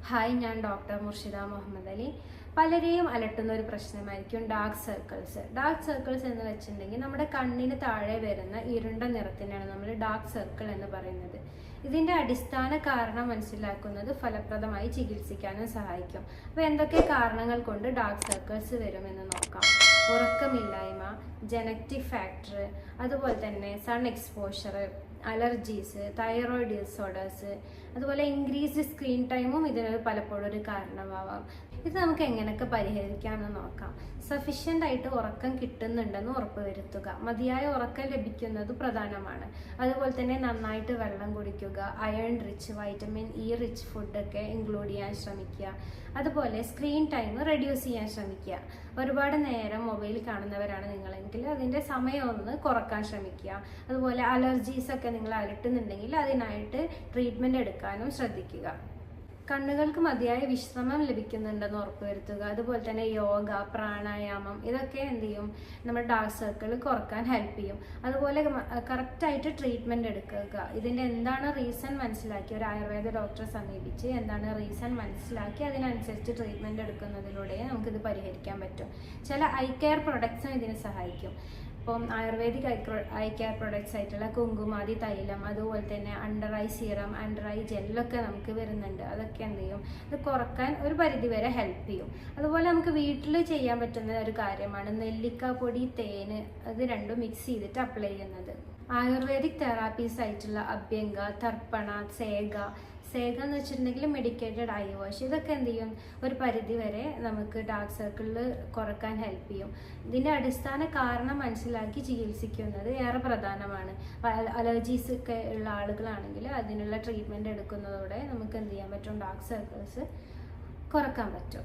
Hi, ഞാൻ doctor Murshida Muhammad Ali. പലരെയും അലട്ടുന്ന ഒരു പ്രശ്നമായിരിക്കും ഡാർക്ക് സർക്കിൾസ്. ഡാർക്ക് സർക്കിൾസ് എന്ന് വെച്ചിട്ടുണ്ടെങ്കിൽ നമ്മുടെ കണ്ണിന് താഴെ വരുന്ന ഇരുണ്ട നിറത്തിനാണ് നമ്മൾ ഡാർക്ക് സർക്കിൾ എന്ന് പറയുന്നത്. ഇതിന്റെ അടിസ്ഥാന കാരണം മനസ്സിലാക്കുന്നത് ഫലപ്രദമായി ചികിത്സിക്കാനും സഹായിക്കും. അപ്പോൾ എന്തൊക്കെ കാരണങ്ങൾ കൊണ്ട് ഡാർക്ക് സർക്കിൾസ് വരുമെന്ന് നോക്കാം. ഉറക്കമില്ലായ്മ, ജനറ്റിക് ഫാക്ടർ, അതുപോലെ തന്നെ sun exposure, allergies, thyroid disorders, അതുപോലെ ഇൻക്രീസ്ഡ് സ്ക്രീൻ ടൈമും ഇതിനൊരു പലപ്പോഴും ഒരു കാരണമാവാം. ഇത് നമുക്ക് എങ്ങനെയൊക്കെ പരിഹരിക്കാമെന്ന് നോക്കാം. സഫീഷ്യൻ്റ് ആയിട്ട് ഉറക്കം കിട്ടുന്നുണ്ടെന്ന് ഉറപ്പുവരുത്തുക. മതിയായ ഉറക്കം ലഭിക്കുന്നത് പ്രധാനമാണ്. അതുപോലെ തന്നെ നന്നായിട്ട് വെള്ളം കുടിക്കുക, iron rich, vitamin E rich ഫുഡൊക്കെ ഇൻക്ലൂഡ് ചെയ്യാൻ ശ്രമിക്കുക. അതുപോലെ സ്ക്രീൻ ടൈം റെഡ്യൂസ് ചെയ്യാൻ ശ്രമിക്കുക. ഒരുപാട് നേരം മൊബൈൽ കാണുന്നവരാണ് നിങ്ങളെങ്കിൽ അതിൻ്റെ സമയം ഒന്ന് കുറക്കാൻ ശ്രമിക്കുക. അതുപോലെ അലർജീസ് ഒക്കെ നിങ്ങൾ അലട്ടുന്നുണ്ടെങ്കിൽ അതിനായിട്ട് ട്രീറ്റ്മെൻറ്റ് എടുക്കാനും ശ്രദ്ധിക്കുക. കണ്ണുകൾക്ക് മതിയായ വിശ്രമം ലഭിക്കുന്നുണ്ടെന്ന് ഉറപ്പുവരുത്തുക. അതുപോലെ തന്നെ യോഗ, പ്രാണായാമം ഇതൊക്കെ എന്ത് ചെയ്യും, നമ്മുടെ ഡാർക്ക് സർക്കിൾ കുറക്കാൻ ഹെൽപ്പ് ചെയ്യും. അതുപോലെ കറക്റ്റായിട്ട് ട്രീറ്റ്മെൻറ്റ് എടുക്കുക. ഇതിൻ്റെ എന്താണ് റീസൺ മനസ്സിലാക്കി ഒരു ആയുർവേദ ഡോക്ടറെ സമീപിച്ച് എന്താണ് റീസൺ മനസ്സിലാക്കി അതിനനുസരിച്ച് ട്രീറ്റ്മെൻറ്റ് എടുക്കുന്നതിലൂടെ നമുക്കിത് പരിഹരിക്കാൻ പറ്റും. ചില ഐ കെയർ പ്രൊഡക്ട്സും ഇതിന് സഹായിക്കും. ഇപ്പം ആയുർവേദിക് ഐ കെയർ പ്രൊഡക്ട്സ് ആയിട്ടുള്ള കുങ്കുമാതി തൈലം, അതുപോലെ തന്നെ under eye serum, under eye ജെല്ലൊക്കെ നമുക്ക് വരുന്നുണ്ട്. അതൊക്കെ എന്ത് ചെയ്യും, ഇത് കുറക്കാൻ ഒരു പരിധിവരെ ഹെൽപ്പ് ചെയ്യും. അതുപോലെ നമുക്ക് വീട്ടിൽ ചെയ്യാൻ പറ്റുന്ന ഒരു കാര്യമാണ് നെല്ലിക്കാപ്പൊടി, തേന്, അത് രണ്ടും മിക്സ് ചെയ്തിട്ട് അപ്ലൈ ചെയ്യുന്നത്. ആയുർവേദിക് തെറാപ്പീസ് ആയിട്ടുള്ള അഭ്യംഗ, തർപ്പണ, സേഗ എന്ന് വെച്ചിട്ടുണ്ടെങ്കിൽ മെഡിക്കേറ്റഡ് ഐ വാഷ്, ഇതൊക്കെ എന്ത് ചെയ്യും, ഒരു പരിധി വരെ നമുക്ക് ഡാർക്ക് സർക്കിളിൽ കുറക്കാൻ ഹെൽപ്പ് ചെയ്യും. ഇതിൻ്റെ അടിസ്ഥാന കാരണം മനസ്സിലാക്കി ചികിത്സിക്കുന്നത് ഏറെ പ്രധാനമാണ്. അലർജീസ് ഒക്കെ ഉള്ള ആളുകളാണെങ്കിൽ അതിനുള്ള ട്രീറ്റ്മെൻറ്റ് എടുക്കുന്നതോടെ നമുക്ക് എന്ത് ചെയ്യാൻ പറ്റും, ഡാർക്ക് സർക്കിൾസ് കുറക്കാൻ പറ്റും.